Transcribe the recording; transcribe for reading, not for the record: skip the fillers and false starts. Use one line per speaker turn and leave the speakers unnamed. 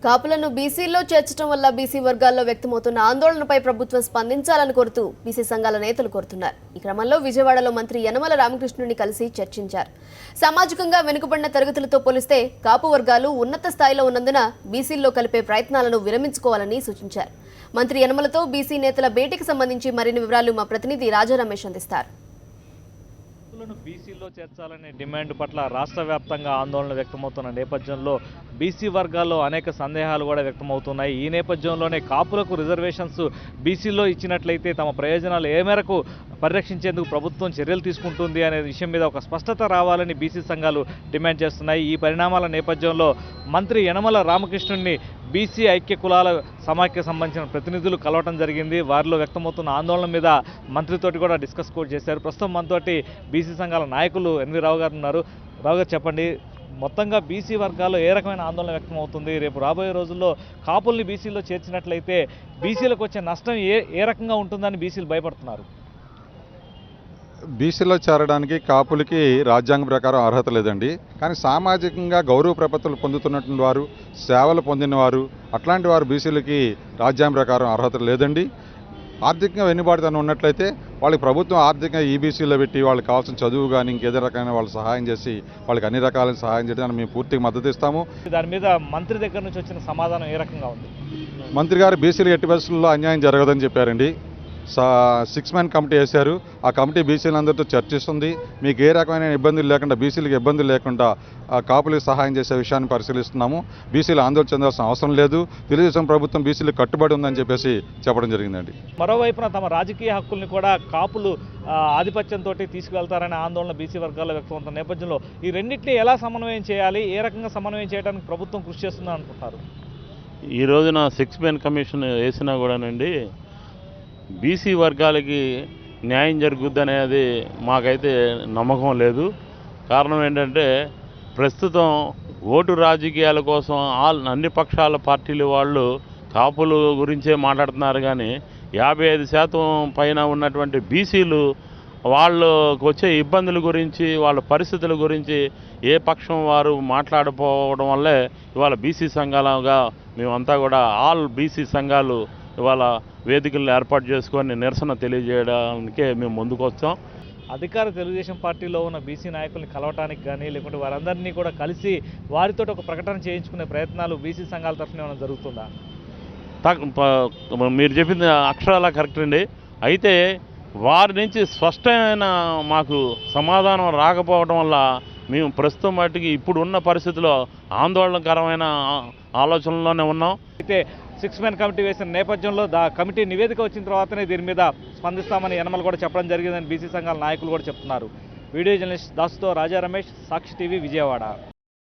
కాపులను బీసీల్లో చేర్చడం వల్ల బీసీ వర్గాల్లో వ్యక్తమవుతున్న ఆందోళనపై ప్రభుత్వం స్పందించాలని కోరుతూ బీసీ సంఘాల నేతలు కోరుతున్నారు. ఈ క్రమంలో విజయవాడలో మంత్రి యనమల రామకృష్ణుడిని కలిసి చర్చించారు. సామాజికంగా వెనుకబడిన తరగతులతో పోలిస్తే కాపు వర్గాలు ఉన్నత స్థాయిలో ఉన్నందున బీసీల్లో కలిపే ప్రయత్నాలను విరమించుకోవాలని సూచించారు. మంత్రి యనమలతో బీసీ నేతల భేటీకి సంబంధించి మరిన్ని వివరాలు మా ప్రతినిధి రాజా రమేష్ అందిస్తారు.
బీసీలో చేర్చాలనే డిమాండ్ పట్ల రాష్ట్ర వ్యాప్తంగా ఆందోళన వ్యక్తమవుతున్న నేపథ్యంలో బీసీ వర్గాల్లో అనేక సందేహాలు కూడా వ్యక్తమవుతున్నాయి. ఈ నేపథ్యంలోనే కాపులకు రిజర్వేషన్స్ బీసీలో ఇచ్చినట్లయితే తమ ప్రయోజనాలు ఏ మేరకు పరిరక్షించేందుకు ప్రభుత్వం చర్యలు తీసుకుంటుంది అనే విషయం మీద ఒక స్పష్టత రావాలని బీసీ సంఘాలు డిమాండ్ చేస్తున్నాయి. ఈ పరిణామాల నేపథ్యంలో మంత్రి యనమల రామకృష్ణుడిని బీసీ ఐక్య కులాల సమాఖ్యకు సంబంధించిన ప్రతినిధులు కలవటం జరిగింది. వారిలో వ్యక్తమవుతున్న ఆందోళన మీద మంత్రితోటి కూడా డిస్కస్ కూడా చేశారు. ప్రస్తుతం మనతోటి బీసీ సంఘాల నాయకులు ఎన్వి రావు గారు ఉన్నారు. రావు గారు, చెప్పండి, మొత్తంగా బీసీ వర్గాల్లో ఏ రకమైన ఆందోళన వ్యక్తమవుతుంది? రేపు రాబోయే రోజుల్లో కాపుల్ని బీసీలో చేర్చినట్లయితే బీసీలకు వచ్చే నష్టం ఏ రకంగా ఉంటుందని బీసీలు భయపడుతున్నారు?
బీసీలో చేరడానికి కాపులకి రాజ్యాంగ ప్రకారం అర్హత లేదండి. కానీ సామాజికంగా గౌరవ ప్రపత్తులు పొందుతున్నటువంటి వారు, సేవలు పొందినవారు, అట్లాంటి వారు బీసీలకి రాజ్యాంగ ప్రకారం అర్హత లేదండి. ఆర్థికంగా వెన్నుబాటుతనం ఉన్నట్లయితే వాళ్ళకి ప్రభుత్వం ఆర్థికంగా ఈబీసీలో పెట్టి వాళ్ళకి కావాల్సిన చదువు కానీ ఇంకేదో రకమైన వాళ్ళు సహాయం చేసి వాళ్ళకి అన్ని రకాలైన సహాయం చేయడానికి మేము పూర్తిగా మద్దతు ఇస్తాము.
దాని మీద మంత్రి దగ్గర నుంచి వచ్చిన సమాధానం ఏ రకంగా ఉంది?
మంత్రి గారు బీసీలు ఎట్టి పరిస్థితుల్లో అన్యాయం జరగదని చెప్పారండి. 6 మ్యాన్ కమిటీ వేశారు. ఆ కమిటీ బీసీలందరితో చర్చిస్తుంది. మీకు ఏ రకమైన ఇబ్బందులు లేకుండా, బీసీలకు ఇబ్బందులు లేకుండా కాపులకు సహాయం చేసే విషయాన్ని పరిశీలిస్తున్నాము. బీసీలు ఆందోళన చెందాల్సిన అవసరం లేదు. తెలుగుదేశం ప్రభుత్వం బీసీలకు కట్టుబడి ఉందని చెప్పేసి చెప్పడం జరిగిందండి.
మరోవైపున తమ రాజకీయ హక్కుల్ని కూడా కాపులు ఆధిపత్యంతో తీసుకువెళ్తారనే ఆందోళన బీసీ వర్గాల్లో వ్యక్తమవుతున్న నేపథ్యంలో ఈ రెండింటినీ ఎలా సమన్వయం చేయాలి, ఏ రకంగా సమన్వయం చేయడానికి ప్రభుత్వం కృషి చేస్తుందని అనుకుంటారు?
ఈ రోజున 6 మ్యాన్ కమిషన్ వేసినా కూడానండి బీసీ వర్గాలకి న్యాయం జరుగుద్దనేది మాకైతే నమ్మకం లేదు. కారణం ఏంటంటే ప్రస్తుతం ఓటు రాజకీయాల కోసం అన్ని పక్షాల పార్టీల వాళ్ళు కాపుల గురించే మాట్లాడుతున్నారు. కానీ 55% పైన ఉన్నటువంటి బీసీలు వాళ్ళకు వచ్చే ఇబ్బందుల గురించి, వాళ్ళ పరిస్థితుల గురించి ఏ పక్షం వారు మాట్లాడకపోవడం వల్లే ఇవాళ బీసీ సంఘాలుగా మేమంతా కూడా బీసీ సంఘాలు ఇవాళ వేదికలను ఏర్పాటు చేసుకొని నిరసన తెలియజేయడానికే మేము ముందుకు వచ్చాం.
అధికార తెలుగుదేశం పార్టీలో ఉన్న బీసీ నాయకుల్ని కలవటానికి కానీ, లేకుంటే వారందరినీ కూడా కలిసి వారితో ఒక ప్రకటన చేయించుకునే ప్రయత్నాలు బీసీ సంఘాల తరఫున ఏమైనా జరుగుతుందా?
మీరు చెప్పింది అక్షరాలా కరెక్ట్ అండి. అయితే వారి నుంచి స్పష్టమైన మాకు సమాధానం రాకపోవడం వల్ల మేము ప్రస్తుతం మట్టుకి ఇప్పుడు ఉన్న పరిస్థితిలో ఆందోళనకరమైన ఆలోచనలోనే ఉన్నాం.
అయితే 6 మ్యాన్ కమిటీ వేసిన నేపథ్యంలో కమిటీ నివేదిక వచ్చిన తర్వాతనే దీని మీద స్పందిస్తామని యనమల కూడా చెప్పడం జరిగిందని బీసీ సంఘాల నాయకులు కూడా చెప్తున్నారు. వీడియో జర్నలిస్ట్ దాసుతో రాజా రమేష్, సాక్షి టీవీ, విజయవాడ.